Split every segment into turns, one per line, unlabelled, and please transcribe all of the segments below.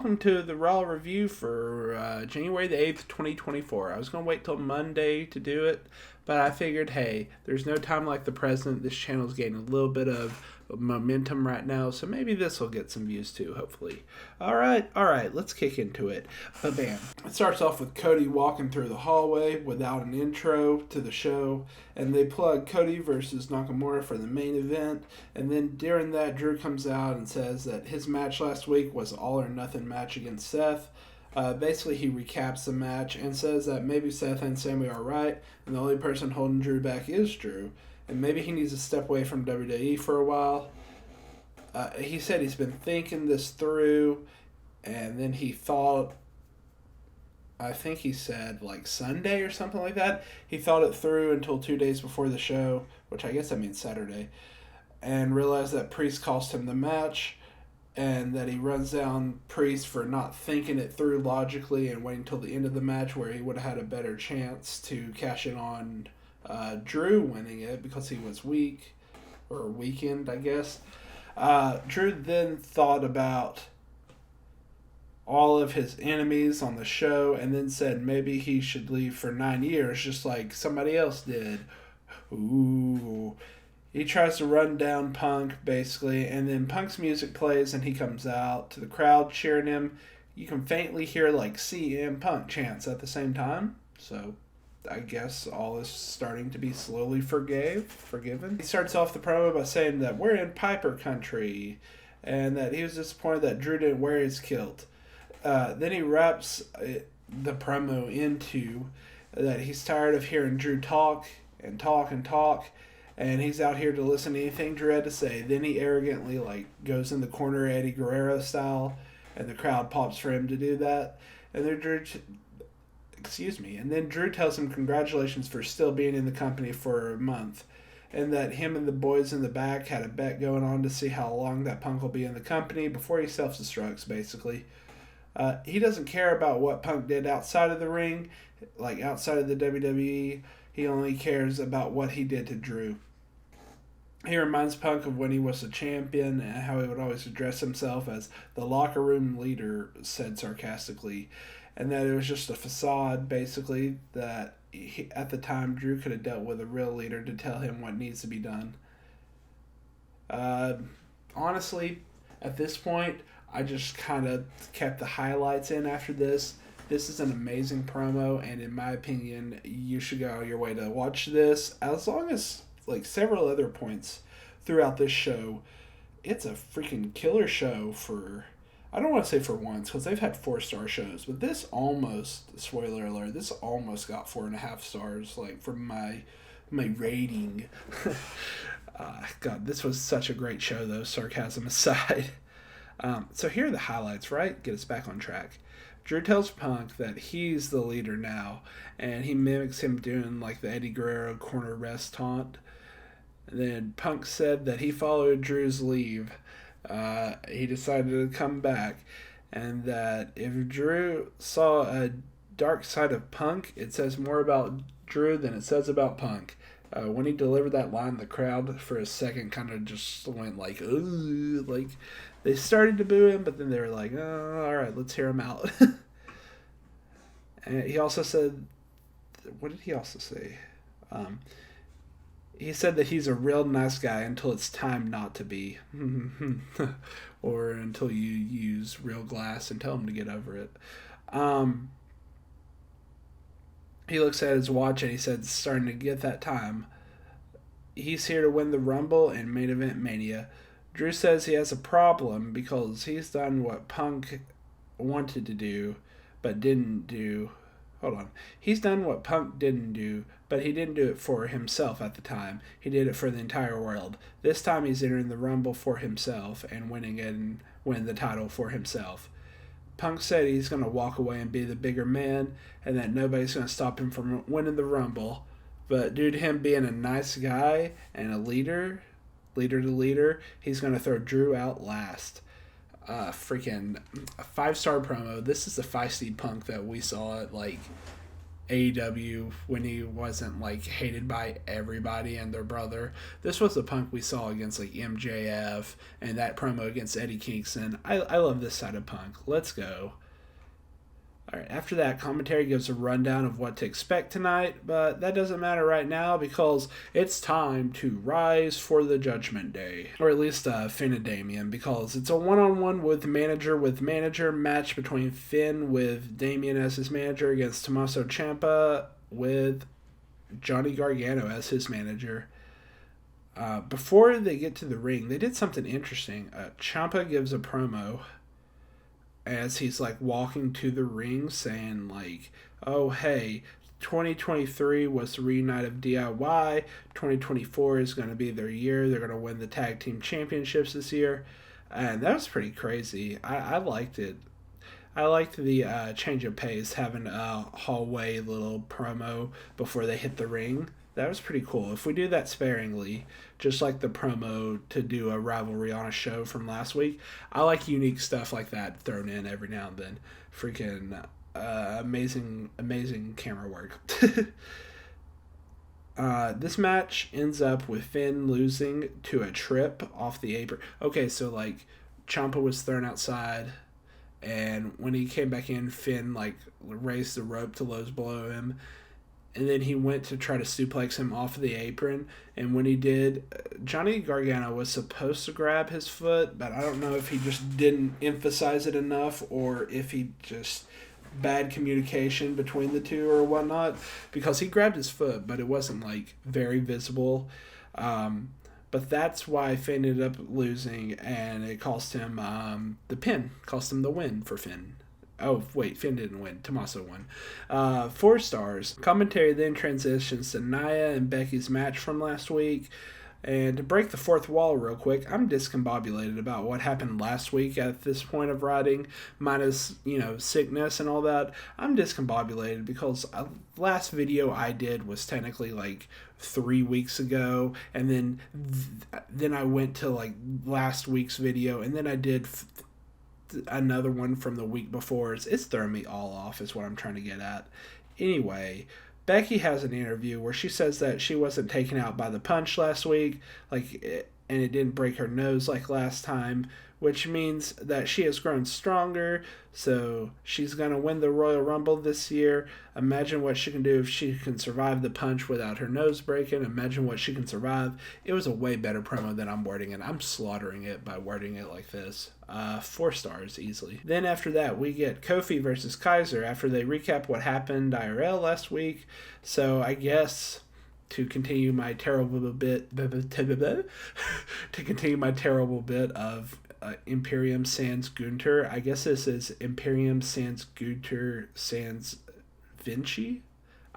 welcome to the Raw review for January the 8th, 2024. I was going to wait till Monday to do it, but I figured, hey, there's no time like the present. This channel's getting a little bit of momentum right now, so maybe this will get some views too, hopefully. All right, let's kick into it. But bam. It starts off with Cody walking through the hallway without an intro to the show, and they plug Cody versus Nakamura for the main event, and then during that, Drew comes out and says that his match last week was all or nothing match against Seth. Basically, he recaps the match and says that maybe Seth and Sammy are right, and the only person holding Drew back is Drew. And maybe he needs to step away from WWE for a while. He said he's been thinking this through, and then he thought, I think he said like Sunday or something like that. He thought it through until 2 days before the show, which I guess that means Saturday, and realized that Priest cost him the match, and that he runs down Priest for not thinking it through logically and waiting until the end of the match where he would have had a better chance to cash in on Drew winning it because he was weak, or weakened, I guess. Drew then thought about all of his enemies on the show and then said maybe he should leave for 9 years just like somebody else did. Ooh. He tries to run down Punk, basically, and then Punk's music plays and he comes out to the crowd cheering him. You can faintly hear like CM Punk chants at the same time, so I guess all is starting to be slowly forgiven. He starts off the promo by saying that we're in Piper country and that he was disappointed that Drew didn't wear his kilt. Then he wraps the promo into that he's tired of hearing Drew talk, and he's out here to listen to anything Drew had to say. Then he arrogantly goes in the corner Eddie Guerrero style, and the crowd pops for him to do that. And then Drew tells him congratulations for still being in the company for a month, and that him and the boys in the back had a bet going on to see how long that Punk will be in the company before he self-destructs, basically. He doesn't care about what Punk did outside of the ring, like outside of the WWE. He only cares about what he did to Drew. He reminds Punk of when he was a champion and how he would always address himself as the locker room leader, said sarcastically, and that it was just a facade, basically, that at the time Drew could have dealt with a real leader to tell him what needs to be done. Honestly, at this point, I just kind of kept the highlights in after this. This is an amazing promo, and in my opinion, you should go out of your way to watch this, as long as several other points throughout this show. It's a freaking killer show for, I don't want to say for once, because they've had 4-star shows, but this almost, spoiler alert, this almost got 4.5 stars, for my rating. God, this was such a great show, though, sarcasm aside. So here are the highlights, right? Get us back on track. Drew tells Punk that he's the leader now, and he mimics him doing the Eddie Guerrero corner rest taunt. And then Punk said that he followed Drew's lead. He decided to come back, and that if Drew saw a dark side of Punk, it says more about Drew than it says about Punk. When he delivered that line, the crowd for a second kind of just went ooh, they started to boo him, but then they were like, oh, all right, let's hear him out. And he also said, what did he also say? He said that he's a real nice guy until it's time not to be. Or until you use real glass and tell him to get over it. He looks at his watch and he said it's starting to get that time. He's here to win the Rumble and Main Event Mania. Drew says he has a problem because he's done what Punk wanted to do, but didn't do. Hold on. He's done what Punk didn't do, but he didn't do it for himself at the time. He did it for the entire world. This time he's entering the Rumble for himself and winning the title for himself. Punk said he's going to walk away and be the bigger man, and that nobody's going to stop him from winning the Rumble. But due to him being a nice guy and a leader to leader, he's going to throw Drew out last. Freaking a 5-star promo. This is the feisty Punk that we saw at AEW when he wasn't like hated by everybody and their brother. This was the Punk we saw against like MJF and that promo against Eddie Kingston. I love this side of Punk. Let's go. All right, after that, commentary gives a rundown of what to expect tonight, but that doesn't matter right now because it's time to rise for the Judgment Day. Or at least Finn and Damien, because it's a one-on-one with manager match between Finn with Damien as his manager against Tommaso Ciampa with Johnny Gargano as his manager. Before they get to the ring, they did something interesting. Ciampa gives a promo as he's like walking to the ring saying like, oh hey, 2023 was the reunite of DIY, 2024 is going to be their year, they're going to win the tag team championships this year. And that was pretty crazy. I liked it. I liked the change of pace, having a hallway little promo before they hit the ring. That was pretty cool. If we do that sparingly, just like the promo to do a rivalry on a show from last week, I like unique stuff like that thrown in every now and then. Freaking amazing camera work. This match ends up with Finn losing to a trip off the apron. Okay, so like Ciampa was thrown outside, and when he came back in, Finn like raised the rope to lows below him. And then he went to try to suplex him off of the apron. And when he did, Johnny Gargano was supposed to grab his foot, but I don't know if he just didn't emphasize it enough or if he just bad communication between the two or whatnot. Because he grabbed his foot, but it wasn't like very visible. But that's why Finn ended up losing, and it cost him the pin, cost him the win for Finn. Oh, wait, Finn didn't win. Tommaso won. 4 stars. Commentary then transitions to Nia and Becky's match from last week. And to break the fourth wall real quick, I'm discombobulated about what happened last week at this point of writing, minus, sickness and all that. I'm discombobulated because last video I did was technically like 3 weeks ago, and then I went to like last week's video, and then I did another one from the week before. It's throwing me all off is what I'm trying to get at. Anyway, Becky has an interview where she says that she wasn't taken out by the punch last week, and it didn't break her nose like last time, which means that she has grown stronger, so she's going to win the Royal Rumble this year. Imagine what she can do if she can survive the punch without her nose breaking. Imagine what she can survive. It was a way better promo than I'm wording it. I'm slaughtering it by wording it like this. 4 stars easily. Then after that, we get Kofi versus Kaiser after they recap what happened IRL last week. So I guess to continue my terrible bit of Imperium sans Gunther. I guess this is Imperium sans Gunther sans Vinci.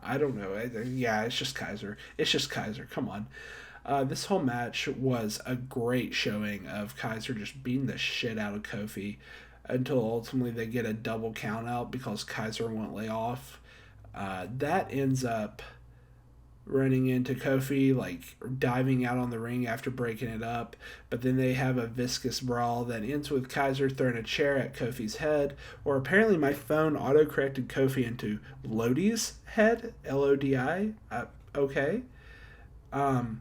I don't know. Yeah, it's just Kaiser. Come on. This whole match was a great showing of Kaiser just beating the shit out of Kofi until ultimately they get a double count out because Kaiser won't lay off. That ends up running into Kofi, like diving out on the ring after breaking it up, but then they have a viscous brawl that ends with Kaiser throwing a chair at Kofi's head, or apparently my phone auto-corrected Kofi into Lodi's head, L-O-D-I, okay. And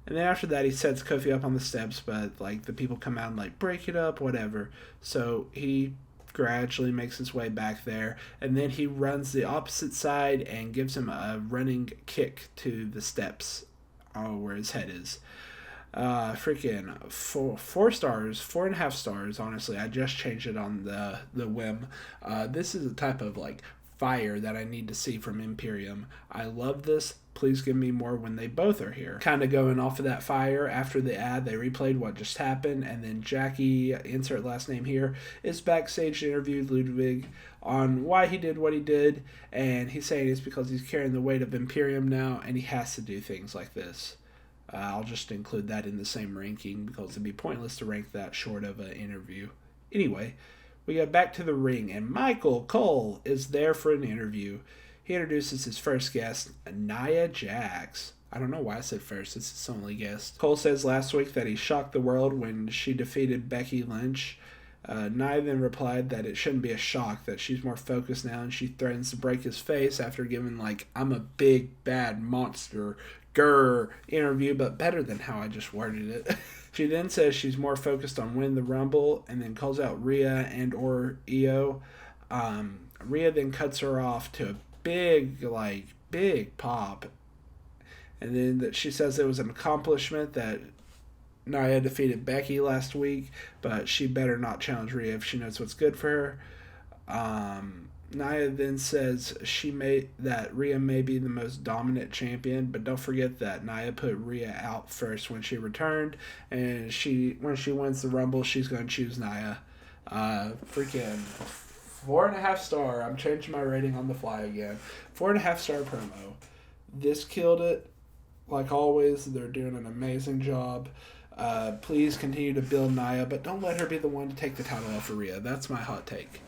then after that he sets Kofi up on the steps, but like the people come out and like break it up, whatever, so he gradually makes his way back there, and then he runs the opposite side and gives him a running kick to the steps where his head is. Freaking 4 stars, 4.5 stars, honestly. I just changed it on the whim. This is a type of like fire that I need to see from Imperium. I love this. Please give me more when they both are here. Kind of going off of that fire, after the ad, they replayed what just happened, and then Jackie, insert last name here, is backstage to interview Ludwig on why he did what he did, and he's saying it's because he's carrying the weight of Imperium now, and he has to do things like this. I'll just include that in the same ranking because it'd be pointless to rank that short of an interview. Anyway, we get back to the ring, and Michael Cole is there for an interview. He introduces his first guest, Nia Jax. I don't know why I said first. It's his only guest. Cole says last week that he shocked the world when she defeated Becky Lynch. Nia then replied that it shouldn't be a shock, that she's more focused now, and she threatens to break his face after giving, like, I'm a big, bad monster, grr, interview, but better than how I just worded it. She then says she's more focused on winning the Rumble, and then calls out Rhea and or Io. Rhea then cuts her off to a big pop. And then that she says it was an accomplishment that Nia defeated Becky last week, but she better not challenge Rhea if she knows what's good for her. Nia then says that Rhea may be the most dominant champion, but don't forget that Nia put Rhea out first when she returned, and when she wins the Rumble, she's going to choose Nia. Freaking 4.5 star. I'm changing my rating on the fly again. 4.5 star promo. This killed it. Like always, they're doing an amazing job. Please continue to build Nia, but don't let her be the one to take the title off of Rhea. That's my hot take.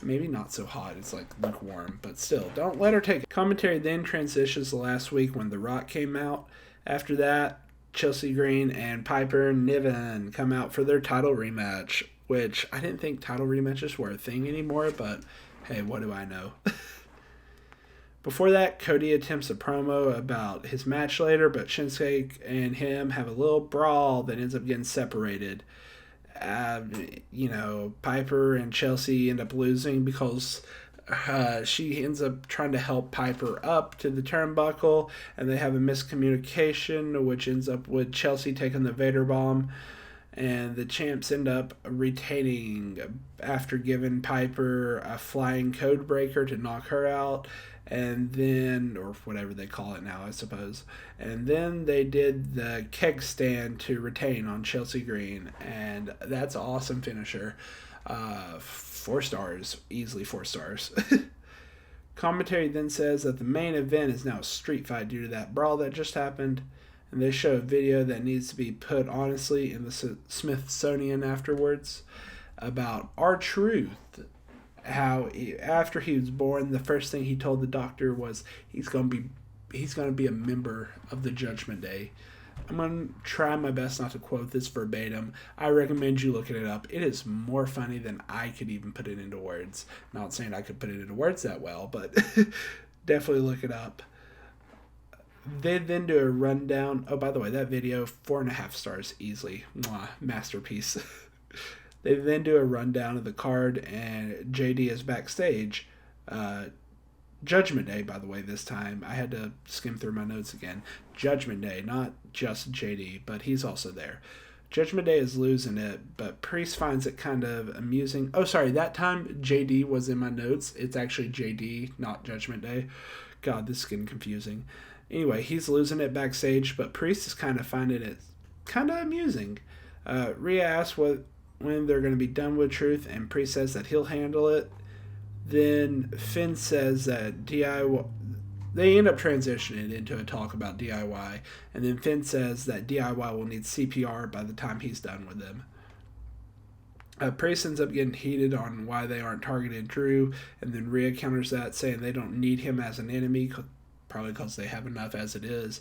Maybe not so hot, it's like lukewarm, but still, don't let her take it. Commentary then transitions to last week when The Rock came out. After that, Chelsea Green and Piper Niven come out for their title rematch, which I didn't think title rematches were a thing anymore, but hey, what do I know? Before that, Cody attempts a promo about his match later, but Shinsuke and him have a little brawl that ends up getting separated. Piper and Chelsea end up losing because she ends up trying to help Piper up to the turnbuckle, and they have a miscommunication, which ends up with Chelsea taking the Vader bomb, and the champs end up retaining after giving Piper a flying code breaker to knock her out. And then, or whatever they call it now, I suppose. And then they did the keg stand to retain on Chelsea Green. And that's an awesome finisher. 4 stars. Easily 4 stars. Commentary then says that the main event is now a street fight due to that brawl that just happened. And they show a video that needs to be put honestly in the Smithsonian afterwards about R-Truth. How after he was born, the first thing he told the doctor was he's going to be a member of the Judgment Day. I'm going to try my best not to quote this verbatim. I recommend you looking it up. It is more funny than I could even put it into words. Not saying I could put it into words that well, but definitely look it up. They then do a rundown. Oh, by the way, that video, 4.5 stars easily. Mwah, masterpiece. They then do a rundown of the card, and JD is backstage. Judgment Day, by the way, this time. I had to skim through my notes again. Judgment Day, not just JD, but he's also there. Judgment Day is losing it, but Priest finds it kind of amusing. Oh, sorry, that time JD was in my notes. It's actually JD, not Judgment Day. God, this is getting confusing. Anyway, he's losing it backstage, but Priest is kind of finding it kind of amusing. Rhea asks when they're going to be done with Truth, and Priest says that he'll handle it. Then Finn says that DIY... They end up transitioning into a talk about DIY, and then Finn says that DIY will need CPR by the time he's done with them. Priest ends up getting heated on why they aren't targeting Drew, and then Rhea counters that, saying they don't need him as an enemy, probably because they have enough as it is.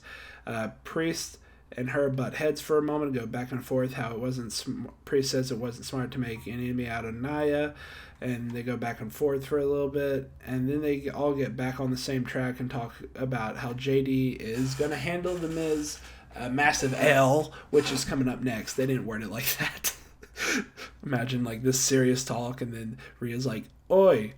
Priest and her butt heads for a moment, go back and forth how it wasn't Priest says it wasn't smart to make an enemy out of Nia, and they go back and forth for a little bit, and then they all get back on the same track and talk about how JD is going to handle the Miz massive L, which is coming up next. They didn't word it like that. Imagine like this serious talk, and then Rhea's like, Oi,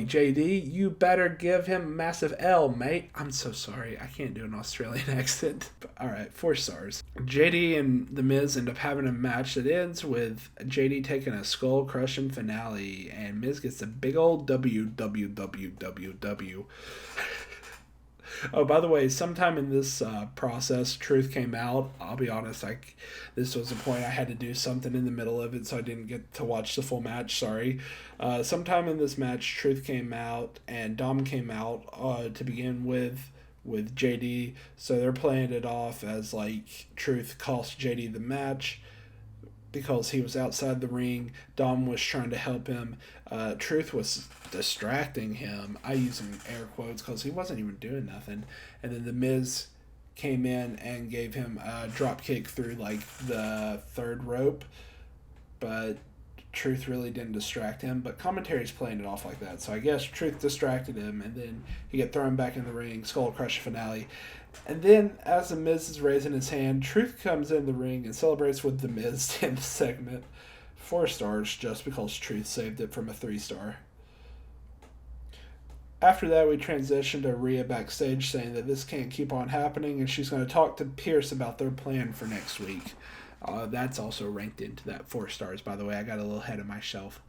JD, you better give him a massive L, mate. I'm so sorry. I can't do an Australian accent. Alright, 4 stars. JD and The Miz end up having a match that ends with JD taking a skull-crushing finale, and Miz gets a big old W. Oh, by the way, sometime in this process, Truth came out. I'll be honest, this was a point I had to do something in the middle of it, so I didn't get to watch the full match. Sorry. Sometime in this match, Truth came out, and Dom came out to begin with JD. So they're playing it off as like Truth cost JD the match because he was outside the ring. Dom was trying to help him. Truth was distracting him. I use in air quotes because he wasn't even doing nothing. And then The Miz came in and gave him a drop kick through like the third rope. But Truth really didn't distract him, but commentary's playing it off like that. So I guess Truth distracted him, and then he get thrown back in the ring, Skull Crush finale. And then, as The Miz is raising his hand, Truth comes in the ring and celebrates with The Miz to end the segment. 4 stars, just because Truth saved it from a 3-star. After that, we transition to Rhea backstage saying that this can't keep on happening, and she's going to talk to Pierce about their plan for next week. That's also ranked into that 4 stars, by the way. I got a little ahead of myself.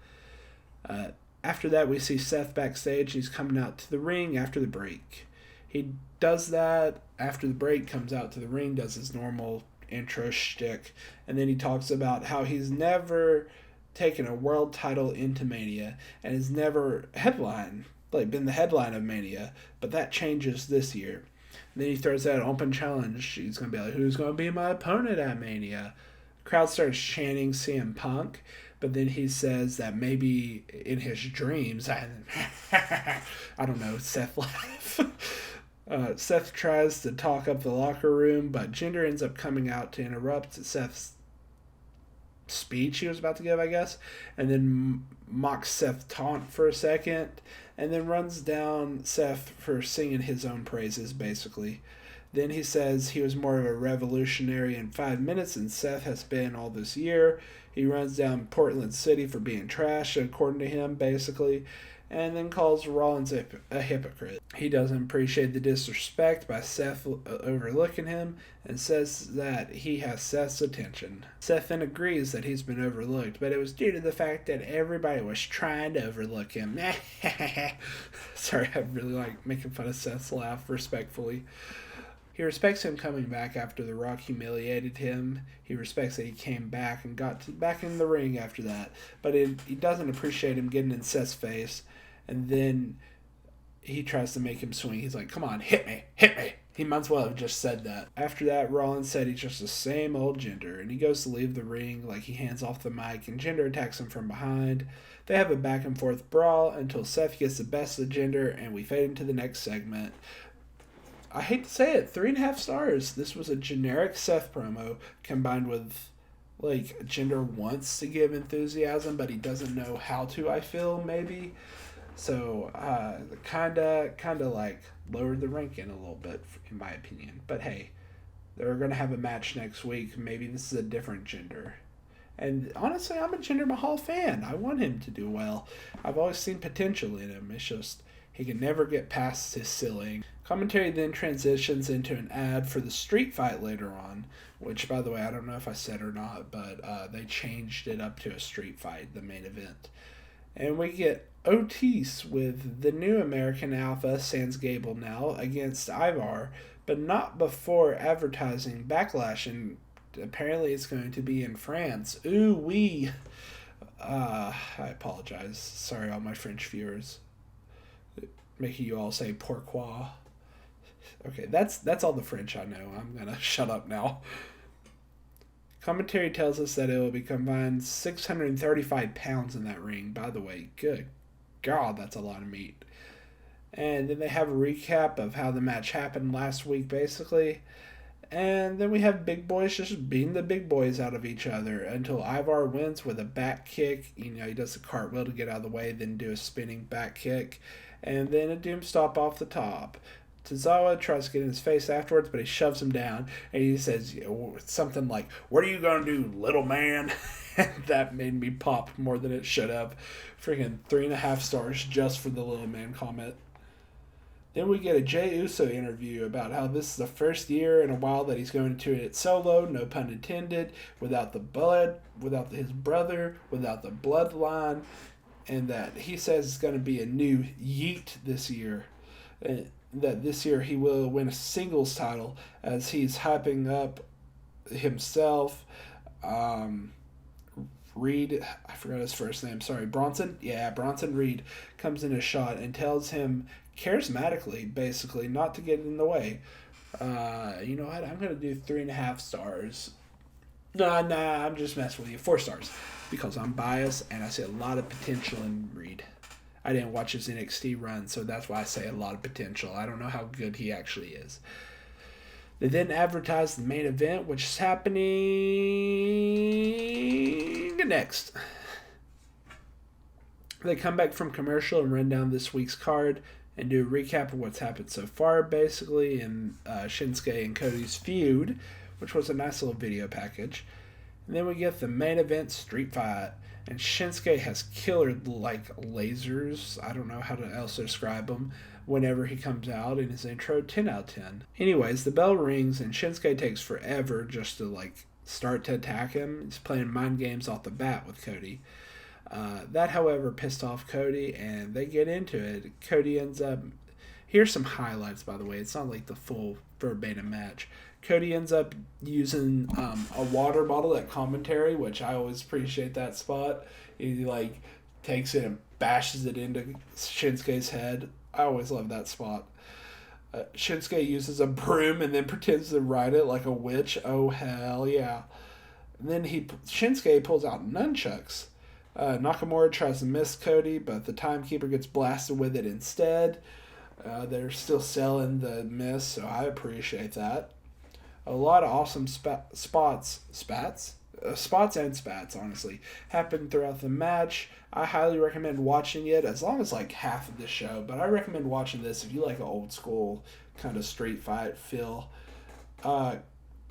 After that, we see Seth backstage. He's coming out to the ring after the break. He does that after the break, comes out to the ring, does his normal intro shtick, and then he talks about how he's never taken a world title into Mania and has never been the headline of Mania, but that changes this year. And then he throws out an open challenge. He's going to be like, who's going to be my opponent at Mania? Crowd starts chanting CM Punk, but then he says that maybe in his dreams, I don't know, Seth laugh. Seth tries to talk up the locker room, but Jinder ends up coming out to interrupt Seth's speech he was about to give, I guess, and then mocks Seth taunt for a second, and then runs down Seth for singing his own praises, basically. Then he says he was more of a revolutionary in 5 minutes than Seth has been all this year. He runs down Portland City for being trash, according to him, basically, and then calls Rollins a hypocrite. He doesn't appreciate the disrespect by Seth overlooking him and says that he has Seth's attention. Seth then agrees that he's been overlooked, but it was due to the fact that everybody was trying to overlook him. Sorry, I really like making fun of Seth's laugh respectfully. He respects him coming back after The Rock humiliated him. He respects that he came back and got back in the ring after that. But he doesn't appreciate him getting in Seth's face. And then he tries to make him swing. He's like, come on, hit me. He might as well have just said that. After that, Rollins said he's just the same old Jinder. And he goes to leave the ring, like he hands off the mic, and Jinder attacks him from behind. They have a back and forth brawl until Seth gets the best of Jinder, and we fade into the next segment. I hate to say it, 3.5 stars. This was a generic Seth promo combined with, like, Jinder wants to give enthusiasm, but he doesn't know how to, I feel, maybe. So, kind of like, lowered the ranking a little bit, in my opinion. But hey, they're going to have a match next week. Maybe this is a different Jinder. And honestly, I'm a Jinder Mahal fan. I want him to do well. I've always seen potential in him. It's just he can never get past his ceiling. Commentary then transitions into an ad for the street fight later on, which, by the way, I don't know if I said or not, but they changed it up to a street fight, the main event. And we get Otis with the new American Alpha, Sans Gable now, against Ivar, but not before advertising Backlash, and apparently it's going to be in France. Ooh wee. I apologize. Sorry, all my French viewers. Making you all say pourquoi. Okay, that's all the French I know. I'm gonna shut up now. Commentary tells us that it will be combined 635 pounds in that ring. By the way, good God, that's a lot of meat. And then they have a recap of how the match happened last week, basically. And then we have big boys just beating the big boys out of each other until Ivar wins with a back kick. You know, he does a cartwheel to get out of the way, then do a spinning back kick, and then a doom stop off the top. Tozawa tries to get in his face afterwards, but he shoves him down, and he says something like, "What are you going to do, little man?" And that made me pop more than it should have. Freaking 3.5 stars just for the little man comment. Then we get a Jey Uso interview about how this is the first year in a while that he's going to it solo, no pun intended, without the blood, without his brother, without the bloodline, and that he says it's going to be a new yeet this year. That this year he will win a singles title as he's hyping up himself. Reed, I forgot his first name, sorry, Bronson? Yeah, Bronson Reed comes in a shot and tells him charismatically, basically, not to get in the way. You know what, I'm going to do 3.5 stars. Nah, I'm just messing with you. 4 stars. Because I'm biased and I see a lot of potential in Reed. I didn't watch his NXT run, so that's why I say a lot of potential. I don't know how good he actually is. They then advertised the main event, which is happening next. They come back from commercial and run down this week's card and do a recap of what's happened so far, basically, in Shinsuke and Cody's feud, which was a nice little video package. And then we get the main event street fight, and Shinsuke has killer like lasers. I don't know how to else describe them. Whenever he comes out in his intro, 10 out of 10. Anyways, the bell rings and Shinsuke takes forever just to like start to attack him. He's playing mind games off the bat with Cody. That, however, pissed off Cody, and they get into it. Cody ends up... Here's some highlights, by the way. It's not like the full verbatim match. Cody ends up using a water bottle at commentary, which I always appreciate that spot. He like takes it and bashes it into Shinsuke's head. I always love that spot. Shinsuke uses a broom and then pretends to ride it like a witch. Oh, hell yeah. And then Shinsuke pulls out nunchucks. Nakamura tries to miss Cody, but the timekeeper gets blasted with it instead. They're still selling the miss, so I appreciate that. A lot of awesome spots and spats, honestly, happened throughout the match. I highly recommend watching it, as long as like half of the show, but I recommend watching this if you like an old school kind of street fight feel.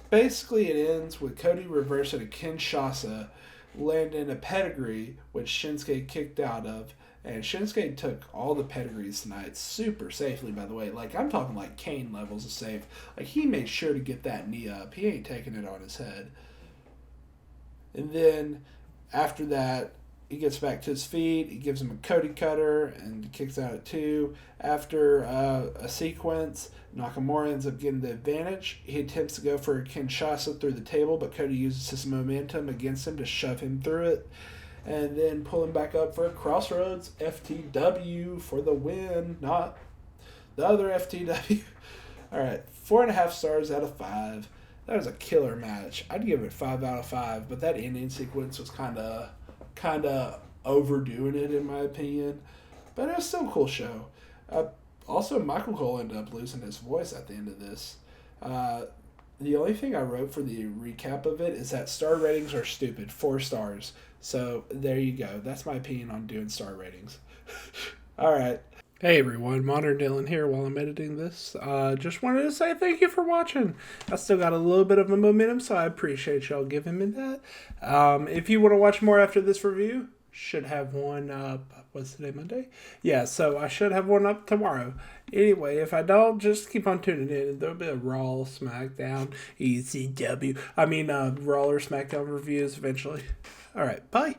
Basically, it ends with Cody reversing a Kinshasa, landing a pedigree, which Shinsuke kicked out of. And Shinsuke took all the pedigrees tonight super safely, by the way. Like, I'm talking like Kane levels of safe. Like, he made sure to get that knee up. He ain't taking it on his head. And then, after that, he gets back to his feet. He gives him a Cody cutter and kicks out at 2. After a sequence, Nakamura ends up getting the advantage. He attempts to go for a Kinshasa through the table, but Cody uses his momentum against him to shove him through it. And then pull him back up for a Crossroads FTW for the win, not the other FTW. All right, 4.5 stars out of 5. That was a killer match. I'd give it 5 out of 5, but that ending sequence was kind of overdoing it in my opinion. But it was still a cool show. Also, Michael Cole ended up losing his voice at the end of this. The only thing I wrote for the recap of it is that star ratings are stupid. 4 stars. So there you go. That's my opinion on doing star ratings. All right. Hey everyone, Modern Dylan here while I'm editing this. Just wanted to say thank you for watching. I still got a little bit of a momentum, so I appreciate y'all giving me that. If you want to watch more after this review, should have one up. What's today, Monday? Yeah, so I should have one up tomorrow. Anyway, if I don't, just keep on tuning in. There'll be a Raw, SmackDown, ECW. Raw or SmackDown reviews eventually. All right, bye.